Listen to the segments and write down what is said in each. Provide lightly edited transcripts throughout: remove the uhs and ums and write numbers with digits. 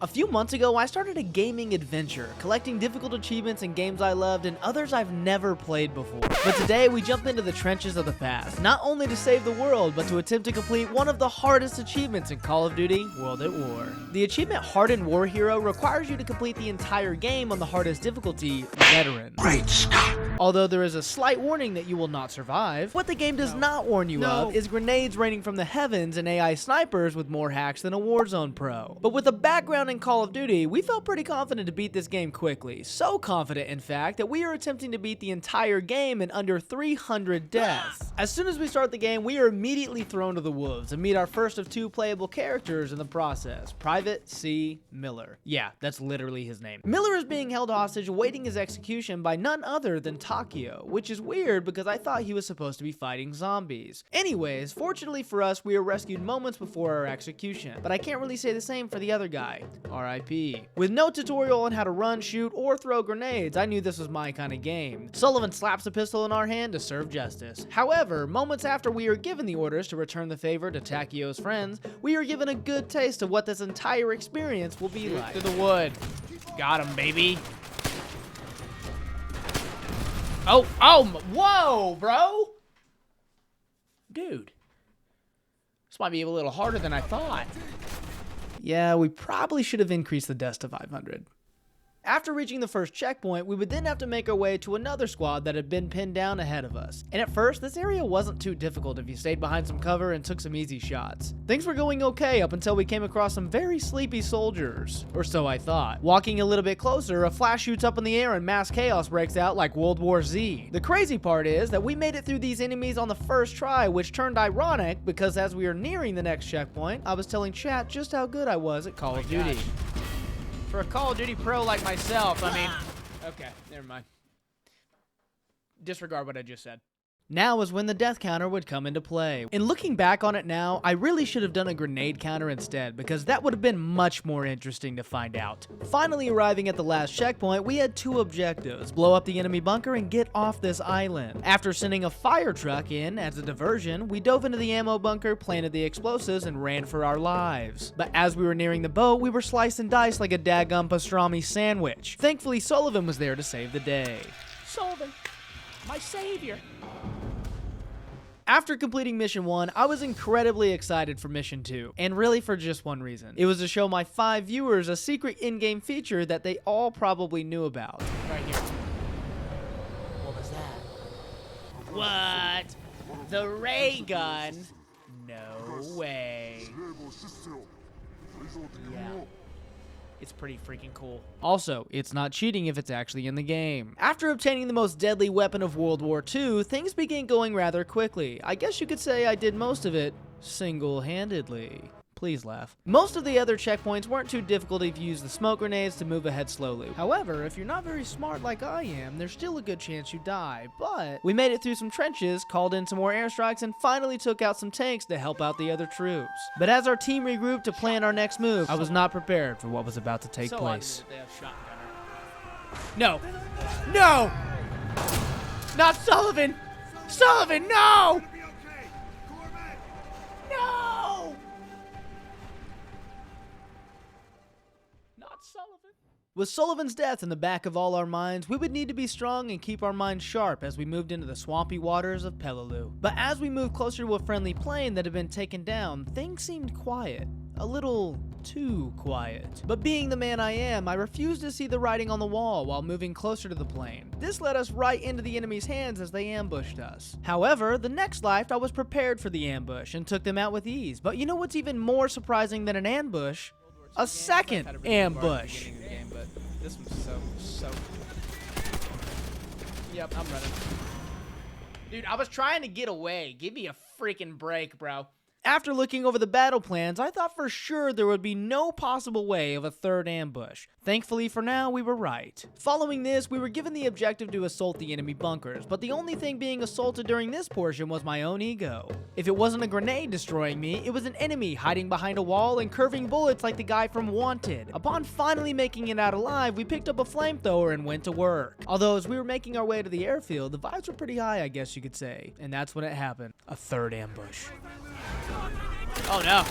A few months ago, I started a gaming adventure, collecting difficult achievements in games I loved and others I've never played before. But today, we jump into the trenches of the past, not only to save the world, but to attempt to complete one of the hardest achievements in Call of Duty: World at War. The achievement Hardened War Hero requires you to complete the entire game on the hardest difficulty, Veteran. Great Scott! Although there is a slight warning that you will not survive, what the game does not warn you of is grenades raining from the heavens and AI snipers with more hacks than a Warzone pro. But with a background in Call of Duty, we felt pretty confident to beat this game quickly. So confident, in fact, that we are attempting to beat the entire game in under 300 deaths. As soon as we start the game, we are immediately thrown to the wolves and meet our first of two playable characters in the process, Private C. Miller. Yeah, that's literally his name. Miller is being held hostage awaiting his execution by none other than Takio, which is weird because I thought he was supposed to be fighting zombies. Anyways, fortunately for us, we are rescued moments before our execution, but I can't really say the same for the other guy, RIP. With no tutorial on how to run, shoot, or throw grenades, I knew this was my kind of game. Sullivan slaps a pistol in our hand to serve justice. However, moments after we are given the orders to return the favor to Takio's friends, we are given a good taste of what this entire experience will be like. To the wood. Got him, baby. Whoa, bro! Dude. This might be a little harder than I thought. Yeah, we probably should have increased the deaths to 500. After reaching the first checkpoint, we would then have to make our way to another squad that had been pinned down ahead of us. And at first, this area wasn't too difficult if you stayed behind some cover and took some easy shots. Things were going okay up until we came across some very sleepy soldiers. Or so I thought. Walking a little bit closer, a flash shoots up in the air and mass chaos breaks out like World War Z. The crazy part is that we made it through these enemies on the first try, which turned ironic because as we were nearing the next checkpoint, I was telling chat just how good I was at Call of Duty. For a Call of Duty pro like myself, I mean... Okay, never mind. Disregard what I just said. Now is when the death counter would come into play. In looking back on it now, I really should have done a grenade counter instead, because that would have been much more interesting to find out. Finally arriving at the last checkpoint, we had two objectives: blow up the enemy bunker and get off this island. After sending a fire truck in as a diversion, we dove into the ammo bunker, planted the explosives, and ran for our lives. But as we were nearing the boat, we were sliced and diced like a daggum pastrami sandwich. Thankfully, Sullivan was there to save the day. Sullivan, my savior. After completing Mission 1, I was incredibly excited for Mission 2, and really for just one reason. It was to show my 5 viewers a secret in-game feature that they all probably knew about. Right here. What was that? What? The ray gun? No way. Yeah. It's pretty freaking cool. Also, it's not cheating if it's actually in the game. After obtaining the most deadly weapon of World War II, things began going rather quickly. I guess you could say I did most of it single-handedly. Please laugh. Most of the other checkpoints weren't too difficult if you use the smoke grenades to move ahead slowly. However, if you're not very smart like I am, there's still a good chance you die. But we made it through some trenches, called in some more airstrikes, and finally took out some tanks to help out the other troops. But as our team regrouped to plan our next move, I was not prepared for what was about to take place. No! No! Not Sullivan! Sullivan, no! No! Sullivan. With Sullivan's death in the back of all our minds, we would need to be strong and keep our minds sharp as we moved into the swampy waters of Peleliu. But as we moved closer to a friendly plane that had been taken down, things seemed quiet. A little too quiet. But being the man I am, I refused to see the writing on the wall while moving closer to the plane. This led us right into the enemy's hands as they ambushed us. However, the next life I was prepared for the ambush and took them out with ease. But you know what's even more surprising than an ambush? A second ambush. But this one's so. Yep, I'm running. Dude, I was trying to get away. Give me a freaking break, bro. After looking over the battle plans, I thought for sure there would be no possible way of a third ambush. Thankfully for now, we were right. Following this, we were given the objective to assault the enemy bunkers, but the only thing being assaulted during this portion was my own ego. If it wasn't a grenade destroying me, it was an enemy hiding behind a wall and curving bullets like the guy from Wanted. Upon finally making it out alive, we picked up a flamethrower and went to work. Although as we were making our way to the airfield, the vibes were pretty high, I guess you could say. And that's when it happened. A third ambush. Oh no.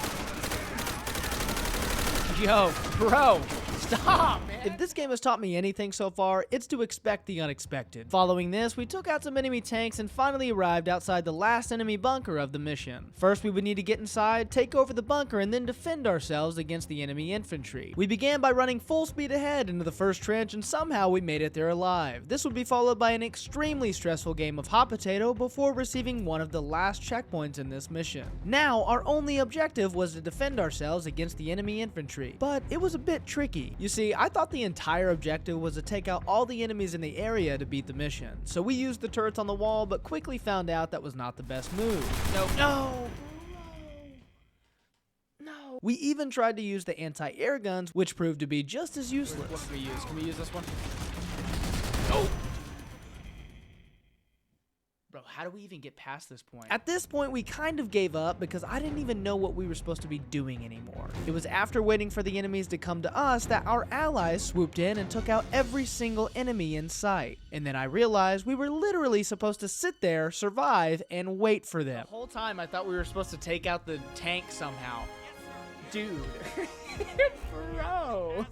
Yo, bro, stop, man. If this game has taught me anything so far, it's to expect the unexpected. Following this, we took out some enemy tanks and finally arrived outside the last enemy bunker of the mission. First, we would need to get inside, take over the bunker, and then defend ourselves against the enemy infantry. We began by running full speed ahead into the first trench, and somehow we made it there alive. This would be followed by an extremely stressful game of hot potato before receiving one of the last checkpoints in this mission. Now, our only objective was to defend ourselves against the enemy infantry, but it was a bit tricky. You see, I thought the entire objective was to take out all the enemies in the area to beat the mission, so we used the turrets on the wall, but quickly found out that was not the best move. No. We even tried to use the anti-air guns, which proved to be just as useless. What can we use? Can we use this one? Oh! Bro, how do we even get past this point? At this point, we kind of gave up because I didn't even know what we were supposed to be doing anymore. It was after waiting for the enemies to come to us that our allies swooped in and took out every single enemy in sight. And then I realized we were literally supposed to sit there, survive, and wait for them. The whole time I thought we were supposed to take out the tank somehow. Dude. Bro.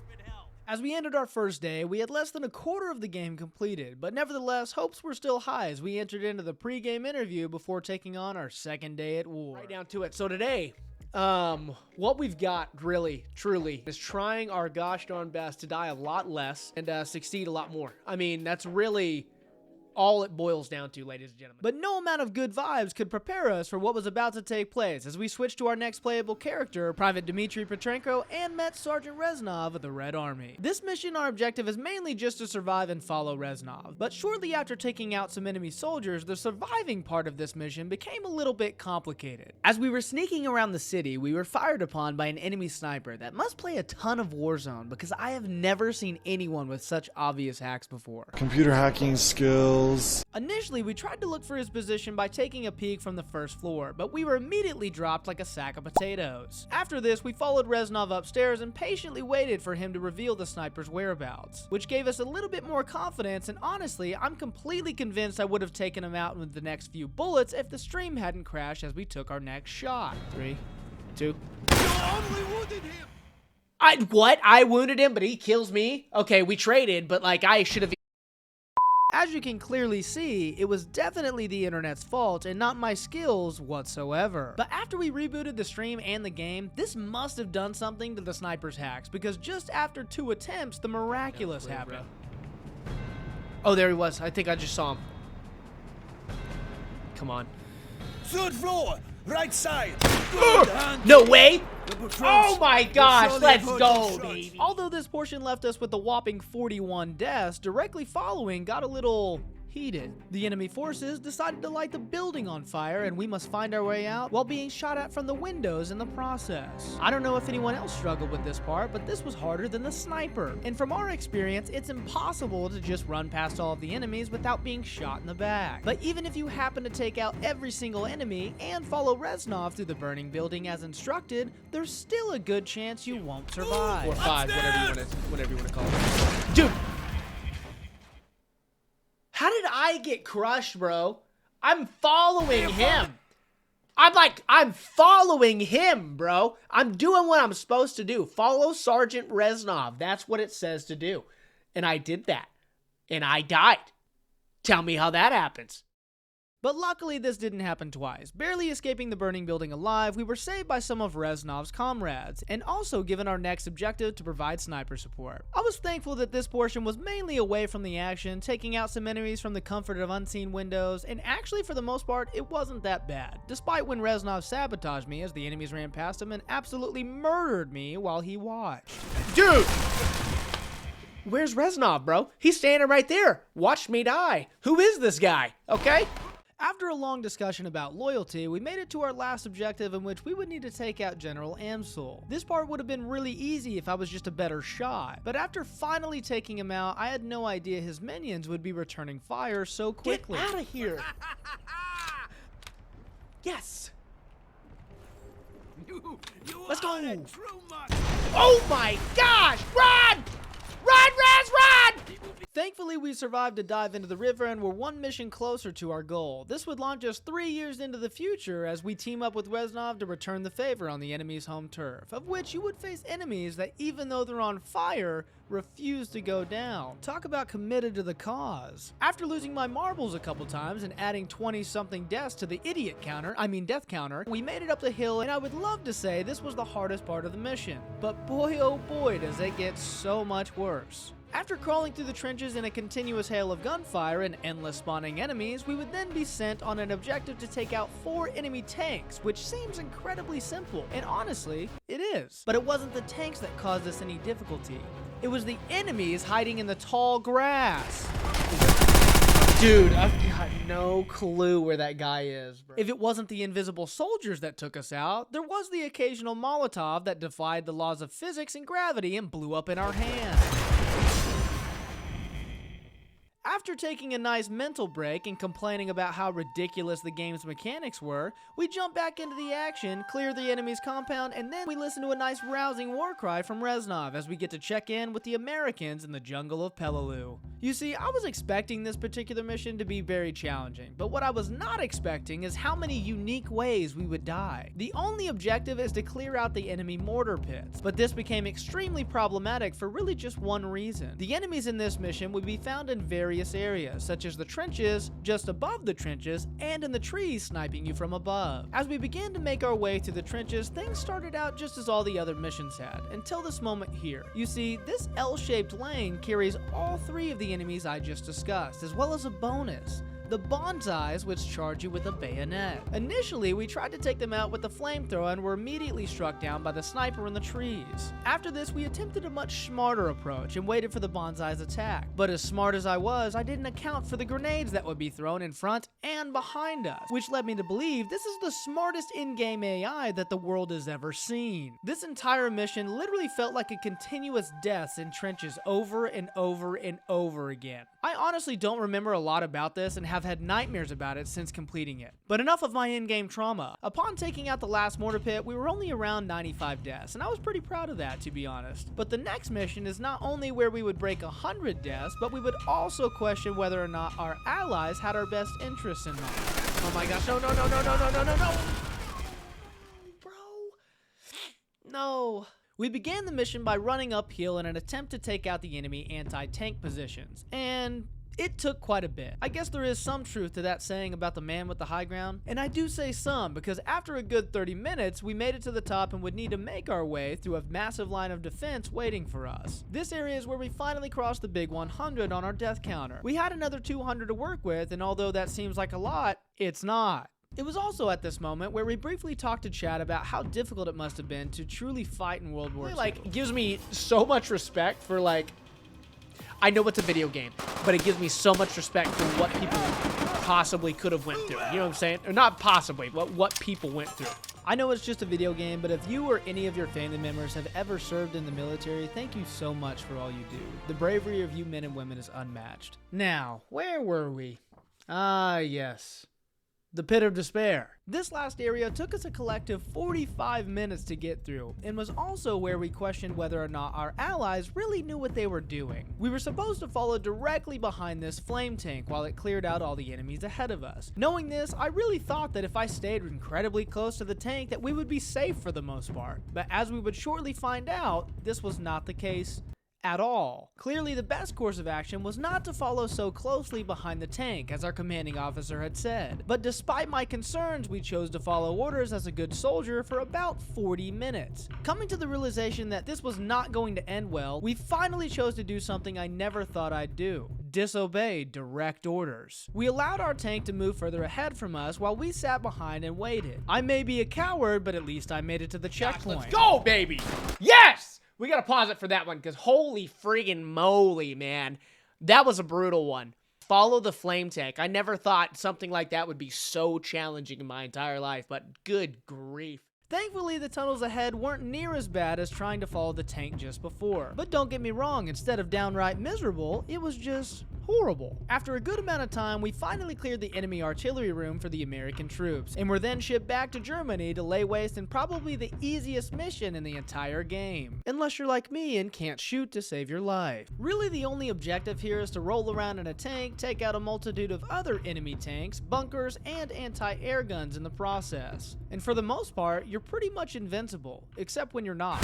As we ended our first day, we had less than a quarter of the game completed, but nevertheless, hopes were still high as we entered into the pre-game interview before taking on our second day at war. Right down to it. So today, what we've got really, truly, is trying our gosh darn best to die a lot less and succeed a lot more. I mean, that's really all it boils down to, ladies and gentlemen. But no amount of good vibes could prepare us for what was about to take place as we switched to our next playable character, Private Dmitry Petrenko, and met Sergeant Reznov of the Red Army. This mission, our objective is mainly just to survive and follow Reznov, but shortly after taking out some enemy soldiers, the surviving part of this mission became a little bit complicated. As we were sneaking around the city, we were fired upon by an enemy sniper that must play a ton of Warzone because I have never seen anyone with such obvious hacks before. Computer hacking skills. Initially, we tried to look for his position by taking a peek from the first floor, but we were immediately dropped like a sack of potatoes. After this, we followed Reznov upstairs and patiently waited for him to reveal the sniper's whereabouts, which gave us a little bit more confidence, and honestly, I'm completely convinced I would have taken him out with the next few bullets if the stream hadn't crashed as we took our next shot. 3, 2. You only wounded him! I wounded him, but he kills me? Okay, we traded, but like, I should have... As you can clearly see, it was definitely the internet's fault and not my skills whatsoever. But after we rebooted the stream and the game, this must have done something to the sniper's hacks because just after 2 attempts, the miraculous happened. Oh, there he was. I think I just saw him. Come on. 3rd floor, right side. No way! Oh my gosh, let's go, baby! Although this portion left us with a whopping 41 deaths, directly following got a little heated. The enemy forces decided to light the building on fire and we must find our way out while being shot at from the windows in the process. I don't know if anyone else struggled with this part, but this was harder than the sniper. And from our experience, it's impossible to just run past all of the enemies without being shot in the back. But even if you happen to take out every single enemy and follow Reznov through the burning building as instructed, there's still a good chance you won't survive. Or 5, whatever you want to call it. Dude! How did I get crushed, bro? I'm following him. I'm following him, bro. I'm doing what I'm supposed to do. Follow Sergeant Reznov. That's what it says to do. And I did that. And I died. Tell me how that happens. But luckily, this didn't happen twice. Barely escaping the burning building alive, we were saved by some of Reznov's comrades, and also given our next objective to provide sniper support. I was thankful that this portion was mainly away from the action, taking out some enemies from the comfort of unseen windows, and actually for the most part, it wasn't that bad, despite when Reznov sabotaged me as the enemies ran past him and absolutely murdered me while he watched. Dude! Where's Reznov, bro? He's standing right there. Watched me die. Who is this guy? Okay? After a long discussion about loyalty, we made it to our last objective in which we would need to take out General Amsul. This part would have been really easy if I was just a better shot, but after finally taking him out, I had no idea his minions would be returning fire so quickly. Get out of here! Yes! Let's go! Oh my gosh! Run! Run, Rez, run! Thankfully, Thankfully, we survived to dive into the river and were one mission closer to our goal. This would launch us 3 years into the future as we team up with Reznov to return the favor on the enemy's home turf, of which you would face enemies that, even though they're on fire, refuse to go down. Talk about committed to the cause. After losing my marbles a couple times and adding 20-something deaths to the death counter, we made it up the hill, and I would love to say this was the hardest part of the mission. But boy oh boy does it get so much worse. After crawling through the trenches in a continuous hail of gunfire and endless spawning enemies, we would then be sent on an objective to take out 4 enemy tanks, which seems incredibly simple, and honestly, it is. But it wasn't the tanks that caused us any difficulty. It was the enemies hiding in the tall grass. Dude, I've got no clue where that guy is, bro. If it wasn't the invisible soldiers that took us out, there was the occasional Molotov that defied the laws of physics and gravity and blew up in our hands. After taking a nice mental break and complaining about how ridiculous the game's mechanics were, we jump back into the action, clear the enemy's compound, and then we listen to a nice rousing war cry from Reznov as we get to check in with the Americans in the jungle of Peleliu. You see, I was expecting this particular mission to be very challenging, but what I was not expecting is how many unique ways we would die. The only objective is to clear out the enemy mortar pits, but this became extremely problematic for really just one reason. The enemies in this mission would be found in various areas, such as the trenches, just above the trenches, and in the trees sniping you from above. As we began to make our way through the trenches, things started out just as all the other missions had, until this moment here. You see, this L-shaped lane carries all 3 of the enemies I just discussed, as well as a bonus. The bonsais, which charge you with a bayonet. Initially, we tried to take them out with the flamethrower and were immediately struck down by the sniper in the trees. After this, we attempted a much smarter approach and waited for the bonsai's attack. But as smart as I was, I didn't account for the grenades that would be thrown in front and behind us, which led me to believe this is the smartest in-game AI that the world has ever seen. This entire mission literally felt like a continuous deaths in trenches over and over and over again. I honestly don't remember a lot about this and have had nightmares about it since completing it. But enough of my in-game trauma. Upon taking out the last mortar pit, we were only around 95 deaths, and I was pretty proud of that, to be honest. But the next mission is not only where we would break 100 deaths, but we would also question whether or not our allies had our best interests in mind. Oh my gosh, no, no, no, no, no, no, no, no, no! Bro. No. We began the mission by running uphill in an attempt to take out the enemy anti-tank positions, and it took quite a bit. I guess there is some truth to that saying about the man with the high ground, and I do say some because after a good 30 minutes, we made it to the top and would need to make our way through a massive line of defense waiting for us. This area is where we finally crossed the big 100 on our death counter. We had another 200 to work with, and although that seems like a lot, it's not. It was also at this moment where we briefly talked to Chad about how difficult it must have been to truly fight in World War II. Like, gives me so much respect for, like, I know it's a video game, but it gives me so much respect for what people possibly could have went through. You know what I'm saying? Or not possibly, but what people went through. I know it's just a video game, but if you or any of your family members have ever served in the military, thank you so much for all you do. The bravery of you men and women is unmatched. Now, where were we? Ah, yes. The Pit of Despair. This last area took us a collective 45 minutes to get through, and was also where we questioned whether or not our allies really knew what they were doing. We were supposed to follow directly behind this flame tank while it cleared out all the enemies ahead of us. Knowing this, I really thought that if I stayed incredibly close to the tank that we would be safe for the most part. But as we would shortly find out, this was not the case at all. Clearly, the best course of action was not to follow so closely behind the tank, as our commanding officer had said. But despite my concerns, we chose to follow orders as a good soldier for about 40 minutes. Coming to the realization that this was not going to end well, we finally chose to do something I never thought I'd do: disobey direct orders. We allowed our tank to move further ahead from us while we sat behind and waited. I may be a coward, but at least I made it to the checkpoint. Let's go, baby! Yes! We gotta pause it for that one, because holy friggin' moly, man. That was a brutal one. Follow the flame tank. I never thought something like that would be so challenging in my entire life, but good grief. Thankfully, the tunnels ahead weren't near as bad as trying to follow the tank just before. But don't get me wrong, instead of downright miserable, it was just Horrible. After a good amount of time, we finally cleared the enemy artillery room for the American troops, and were then shipped back to Germany to lay waste in probably the easiest mission in the entire game. Unless you're like me and can't shoot to save your life. Really, the only objective here is to roll around in a tank, take out a multitude of other enemy tanks, bunkers, and anti-air guns in the process. And for the most part, you're pretty much invincible, except when you're not.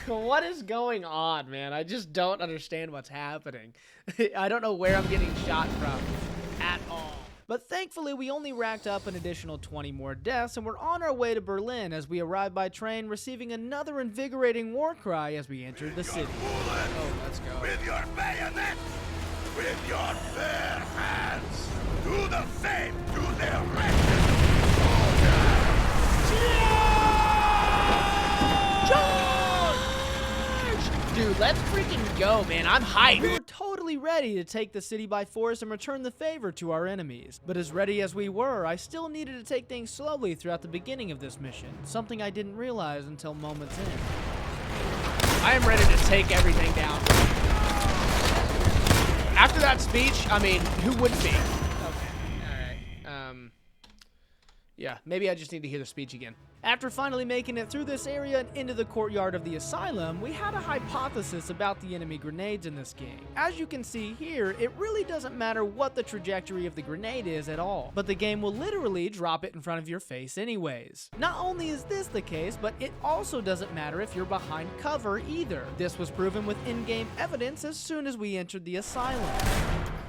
What is going on, man? I just don't understand what's happening. I don't know where I'm getting shot from at all. But thankfully, we only racked up an additional 20 more deaths, and we're on our way to Berlin as we arrive by train, receiving another invigorating war cry as we entered the city. Oh, let's go. With your bayonet, with your bare hands, do the same to their wretched Dude, let's freaking go, man. I'm hyped. We were totally ready to take the city by force and return the favor to our enemies. But as ready as we were, I still needed to take things slowly throughout the beginning of this mission, something I didn't realize until moments in. I am ready to take everything down. After that speech, I mean, who wouldn't be? Okay, alright. Yeah, maybe I just need to hear the speech again. After finally making it through this area and into the courtyard of the asylum, we had a hypothesis about the enemy grenades in this game. As you can see here, it really doesn't matter what the trajectory of the grenade is at all, but the game will literally drop it in front of your face anyways. Not only is this the case, but it also doesn't matter if you're behind cover either. This was proven with in-game evidence as soon as we entered the asylum.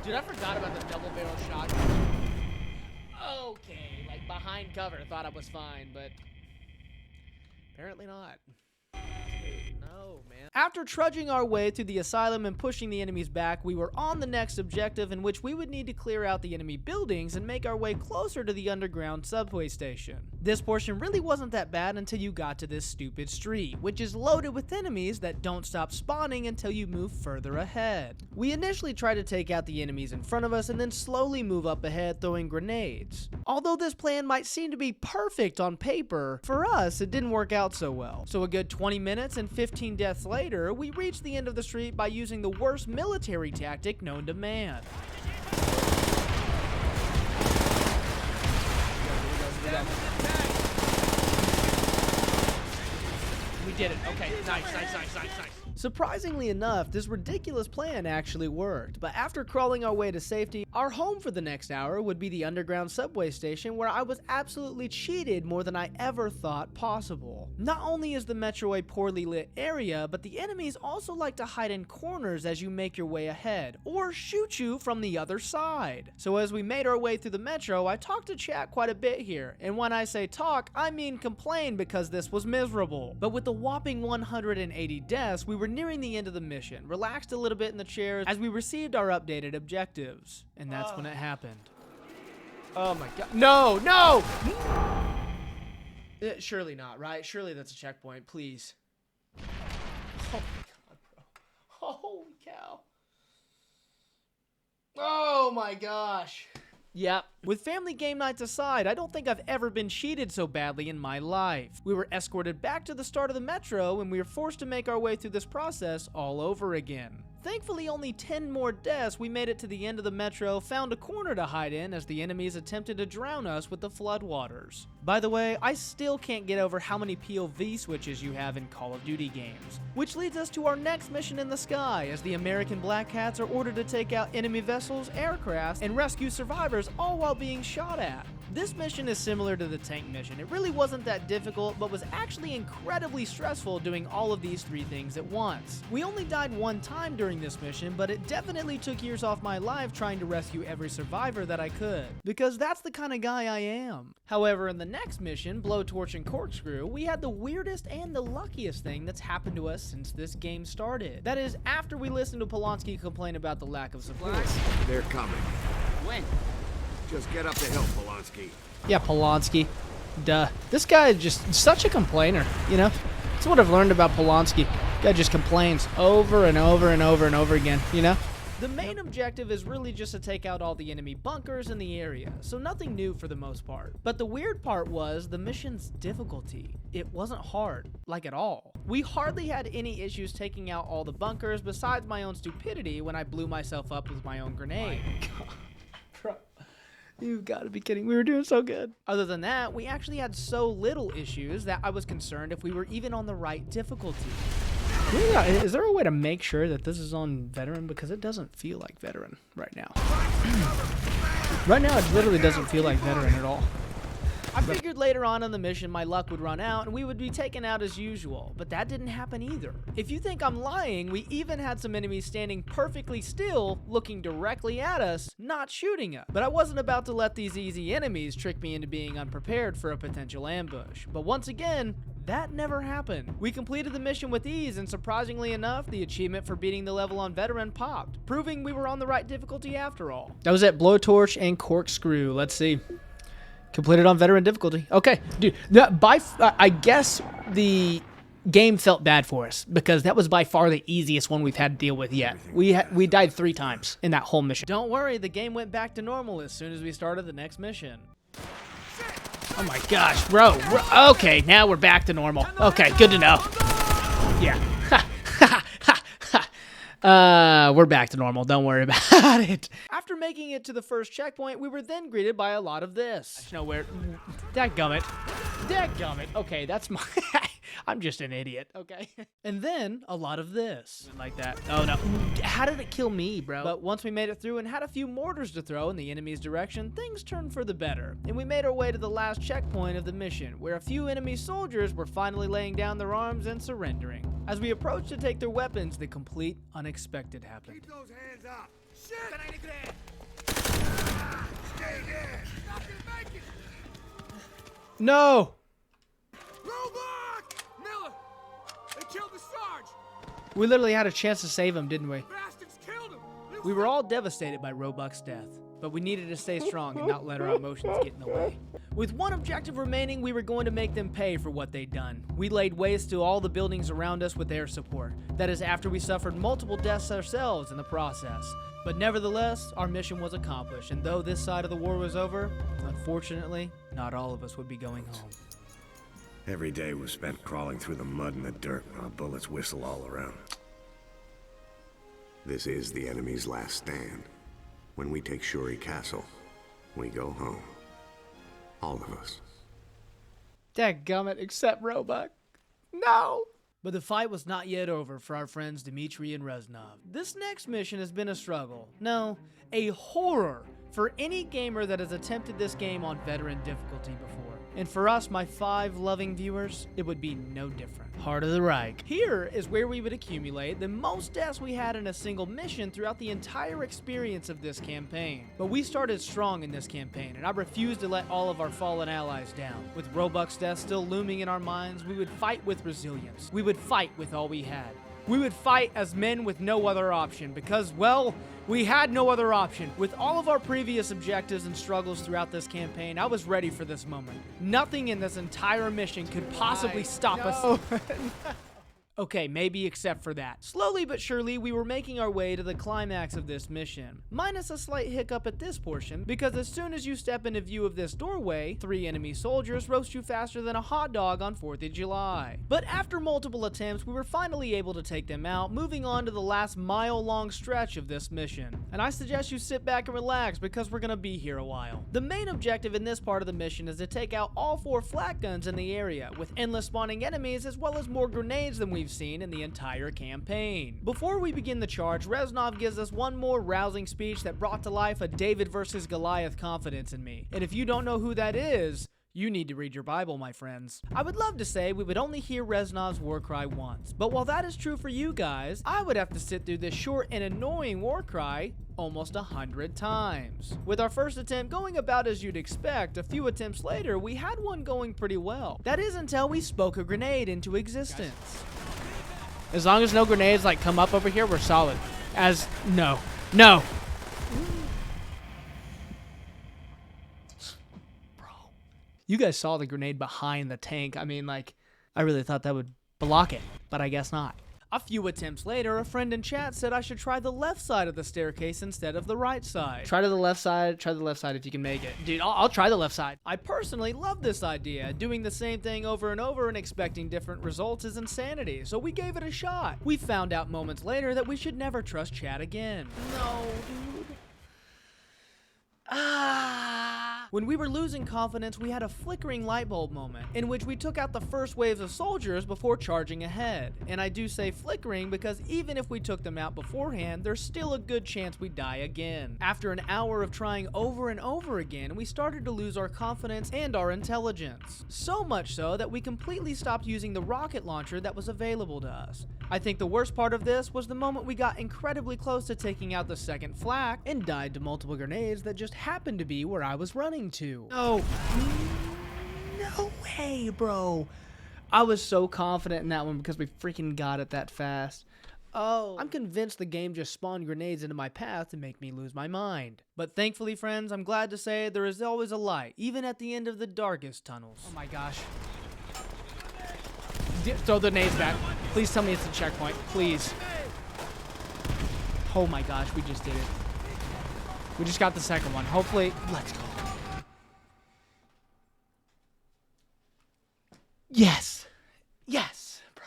Dude, I forgot about the double barrel shotgun. Okay, like behind cover, thought I was fine, but apparently not. Dude, no, man. After trudging our way through the asylum and pushing the enemies back, we were on the next objective, in which we would need to clear out the enemy buildings and make our way closer to the underground subway station. This portion really wasn't that bad until you got to this stupid street, which is loaded with enemies that don't stop spawning until you move further ahead. We initially tried to take out the enemies in front of us and then slowly move up ahead throwing grenades. Although this plan might seem to be perfect on paper, for us it didn't work out so well. So a good 20 minutes and 15 deaths later, we reached the end of the street by using the worst military tactic known to man. We did it. Okay, nice. Surprisingly enough, this ridiculous plan actually worked, but after crawling our way to safety, our home for the next hour would be the underground subway station, where I was absolutely cheated more than I ever thought possible. Not only is the metro a poorly lit area, but the enemies also like to hide in corners as you make your way ahead, or shoot you from the other side. So as we made our way through the metro, I talked to chat quite a bit here, and when I say talk, I mean complain, because this was miserable. But with the whopping 180 deaths, we were nearing the end of the mission, relaxed a little bit in the chairs as we received our updated objectives. And that's when it happened. Oh my god. No! Surely not, right? Surely that's a checkpoint, please. Oh my god, bro. Holy cow. Oh my gosh. Yep. With family game nights aside, I don't think I've ever been cheated so badly in my life. We were escorted back to the start of the metro, and we were forced to make our way through this process all over again. Thankfully, only 10 more deaths, we made it to the end of the metro, found a corner to hide in as the enemies attempted to drown us with the floodwaters. By the way, I still can't get over how many POV switches you have in Call of Duty games. Which leads us to our next mission in the sky, as the American Black Hats are ordered to take out enemy vessels, aircrafts, and rescue survivors, all while being shot at. This mission is similar to the tank mission. It really wasn't that difficult, but was actually incredibly stressful doing all of these three things at once. We only died one time during this mission, but it definitely took years off my life trying to rescue every survivor that I could, because that's the kind of guy I am. However, in the next mission, Blowtorch and Corkscrew, we had the weirdest and the luckiest thing that's happened to us since this game started. That is, after we listened to Polanski complain about the lack of support. They're coming. When? Just get up the hill, Polanski. Yeah, Polanski. Duh. This guy is just such a complainer, you know? That's what I've learned about Polanski. Guy just complains over and over and over and over again, you know? The main objective is really just to take out all the enemy bunkers in the area, so nothing new for the most part. But the weird part was the mission's difficulty. It wasn't hard, like at all. We hardly had any issues taking out all the bunkers besides my own stupidity when I blew myself up with my own grenade. Bro, you gotta be kidding. We were doing so good. Other than that, we actually had so little issues that I was concerned if we were even on the right difficulty. Yeah, is there a way to make sure that this is on veteran? Because it doesn't feel like veteran right now. Right now, it literally doesn't feel like veteran at all. I figured later on in the mission my luck would run out and we would be taken out as usual, but that didn't happen either. If you think I'm lying, we even had some enemies standing perfectly still, looking directly at us, not shooting us. But I wasn't about to let these easy enemies trick me into being unprepared for a potential ambush. But once again, that never happened. We completed the mission with ease, and surprisingly enough, the achievement for beating the level on veteran popped, proving we were on the right difficulty after all. That was at Blowtorch and Corkscrew. Let's see. Completed on veteran difficulty. Okay, dude. I guess the game felt bad for us because that was by far the easiest one we've had to deal with yet. We died 3 times in that whole mission. Don't worry, the game went back to normal as soon as we started the next mission. Oh my gosh, bro. Okay, now we're back to normal. Okay, good to know. Yeah. We're back to normal. Don't worry about it. After making it to the first checkpoint, we were then greeted by a lot of this. Nowhere. Dadgummit. Dadgummit. Okay, that's my... I'm just an idiot, okay? And then a lot of this. Like that. Oh no. How did it kill me, bro? But once we made it through and had a few mortars to throw in the enemy's direction, things turned for the better. And we made our way to the last checkpoint of the mission, where a few enemy soldiers were finally laying down their arms and surrendering. As we approached to take their weapons, the complete unexpected happened. Keep those hands up. Shit! Stay there. Not gonna make it. No! Roebuck! Miller! They killed the Sarge! We literally had a chance to save him, didn't we? Bastards killed him! We were all devastated by Roebucks' death, but we needed to stay strong and not let our emotions get in the way. With one objective remaining, we were going to make them pay for what they'd done. We laid waste to all the buildings around us with air support. That is after we suffered multiple deaths ourselves in the process. But nevertheless, our mission was accomplished, and though this side of the war was over, unfortunately, not all of us would be going home. Every day was spent crawling through the mud and the dirt while bullets whistle all around. This is the enemy's last stand. When we take Shuri Castle, we go home. All of us. Dadgummit, except Roebuck. No! But the fight was not yet over for our friends Dmitri and Reznov. This next mission has been a struggle. No, a horror for any gamer that has attempted this game on veteran difficulty before. And for us, my 5 loving viewers, it would be no different. Heart of the Reich. Here is where we would accumulate the most deaths we had in a single mission throughout the entire experience of this campaign. But we started strong in this campaign, and I refused to let all of our fallen allies down. With Roebucks Death still looming in our minds, we would fight with resilience. We would fight with all we had. We would fight as men with no other option because, well, we had no other option. With all of our previous objectives and struggles throughout this campaign, I was ready for this moment. Nothing in this entire mission could possibly stop us. Okay, maybe except for that. Slowly but surely, we were making our way to the climax of this mission. Minus a slight hiccup at this portion, because as soon as you step into view of this doorway, 3 enemy soldiers roast you faster than a hot dog on 4th of July. But after multiple attempts, we were finally able to take them out, moving on to the last mile-long stretch of this mission. And I suggest you sit back and relax, because we're gonna be here a while. The main objective in this part of the mission is to take out all 4 flak guns in the area, with endless spawning enemies as well as more grenades than we've seen in the entire campaign. Before we begin the charge, Reznov gives us one more rousing speech that brought to life a David versus Goliath confidence in me. And if you don't know who that is, you need to read your Bible, my friends. I would love to say we would only hear Reznov's war cry once, but while that is true for you guys, I would have to sit through this short and annoying war cry almost 100 times. With our first attempt going about as you'd expect, a few attempts later, we had one going pretty well. That is until we spoke a grenade into existence. As long as no grenades like come up over here, we're solid. No. Bro. You guys saw the grenade behind the tank. I mean, like, I really thought that would block it, but I guess not. A few attempts later, a friend in chat said I should try the left side of the staircase instead of the right side. Try the left side if you can make it. Dude, I'll try the left side. I personally love this idea. Doing the same thing over and over and expecting different results is insanity, so we gave it a shot. We found out moments later that we should never trust chat again. No, dude. When we were losing confidence, we had a flickering light bulb moment in which we took out the first waves of soldiers before charging ahead. And I do say flickering because even if we took them out beforehand, there's still a good chance we die again. After an hour of trying over and over again, we started to lose our confidence and our intelligence. So much so that we completely stopped using the rocket launcher that was available to us. I think the worst part of this was the moment we got incredibly close to taking out the second flak and died to multiple grenades that just happened to be where I was running to. No way, bro. I was so confident in that one because we freaking got it that fast. Oh, I'm convinced the game just spawned grenades into my path to make me lose my mind. But thankfully, friends, I'm glad to say there is always a light, even at the end of the darkest tunnels. Oh my gosh. Throw the nades back. Please tell me it's a checkpoint. Please. Oh my gosh, we just did it. We just got the second one. Hopefully, let's go. Yes. Yes, bro.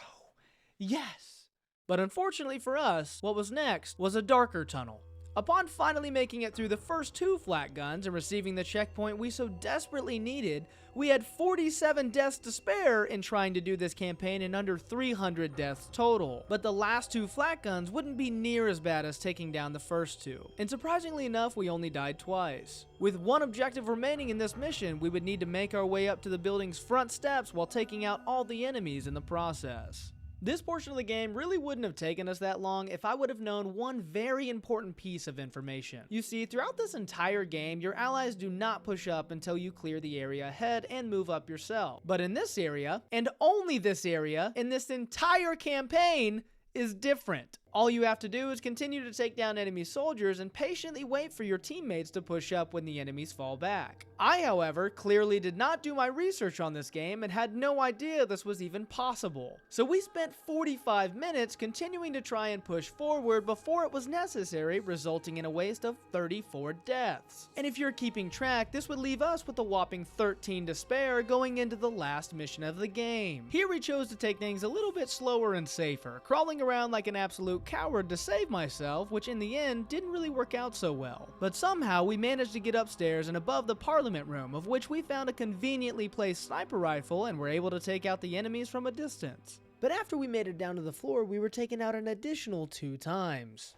Yes. But unfortunately for us, what was next was a darker tunnel. Upon finally making it through the first 2 flak guns and receiving the checkpoint we so desperately needed, we had 47 deaths to spare in trying to do this campaign in under 300 deaths total. But the last 2 flak guns wouldn't be near as bad as taking down the first 2. And surprisingly enough, we only died twice. With one objective remaining in this mission, we would need to make our way up to the building's front steps while taking out all the enemies in the process. This portion of the game really wouldn't have taken us that long if I would have known one very important piece of information. You see, throughout this entire game, your allies do not push up until you clear the area ahead and move up yourself. But in this area, and only this area, in this entire campaign, is different. All you have to do is continue to take down enemy soldiers and patiently wait for your teammates to push up when the enemies fall back. I, however, clearly did not do my research on this game and had no idea this was even possible. So we spent 45 minutes continuing to try and push forward before it was necessary, resulting in a waste of 34 deaths. And if you're keeping track, this would leave us with a whopping 13 to spare going into the last mission of the game. Here we chose to take things a little bit slower and safer, crawling around like an absolute coward to save myself, which in the end didn't really work out so well. But somehow we managed to get upstairs and above the Parliament room, of which we found a conveniently placed sniper rifle and were able to take out the enemies from a distance. But after we made it down to the floor, we were taken out an additional 2 times.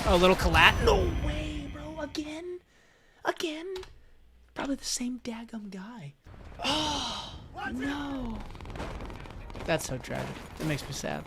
Oh, little collat. No way, bro. Again? Again? Probably the same daggum guy. Oh, no. That's so tragic. It makes me sad.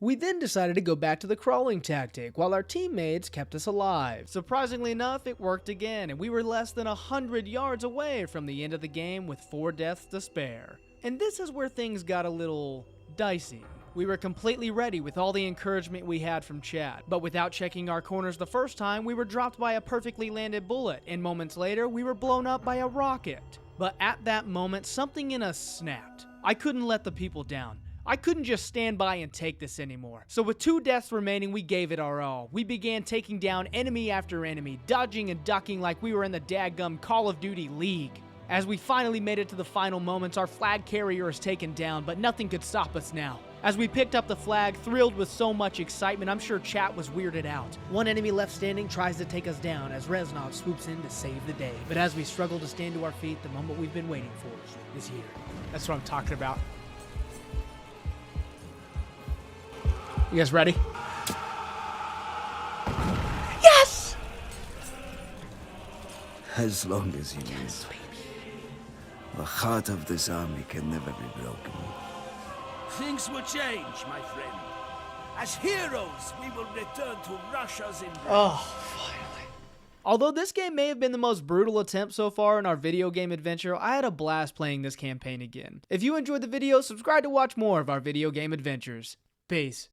We then decided to go back to the crawling tactic while our teammates kept us alive. Surprisingly enough, it worked again, and we were less than 100 yards away from the end of the game with 4 deaths to spare. And this is where things got a little dicey. We were completely ready with all the encouragement we had from chat, but without checking our corners the first time, we were dropped by a perfectly landed bullet, and moments later, we were blown up by a rocket. But at that moment, something in us snapped. I couldn't let the people down. I couldn't just stand by and take this anymore. So with 2 deaths remaining, we gave it our all. We began taking down enemy after enemy, dodging and ducking like we were in the dadgum Call of Duty League. As we finally made it to the final moments, our flag carrier is taken down, but nothing could stop us now. As we picked up the flag, thrilled with so much excitement, I'm sure chat was weirded out. One enemy left standing tries to take us down as Reznov swoops in to save the day. But as we struggle to stand to our feet, the moment we've been waiting for is here. That's what I'm talking about. You guys ready? Yes! As long as you live, the heart of this army can never be broken. Things will change, my friend. As heroes, we will return to Russia's embrace. Oh, finally. Although this game may have been the most brutal attempt so far in our video game adventure, I had a blast playing this campaign again. If you enjoyed the video, subscribe to watch more of our video game adventures. Peace.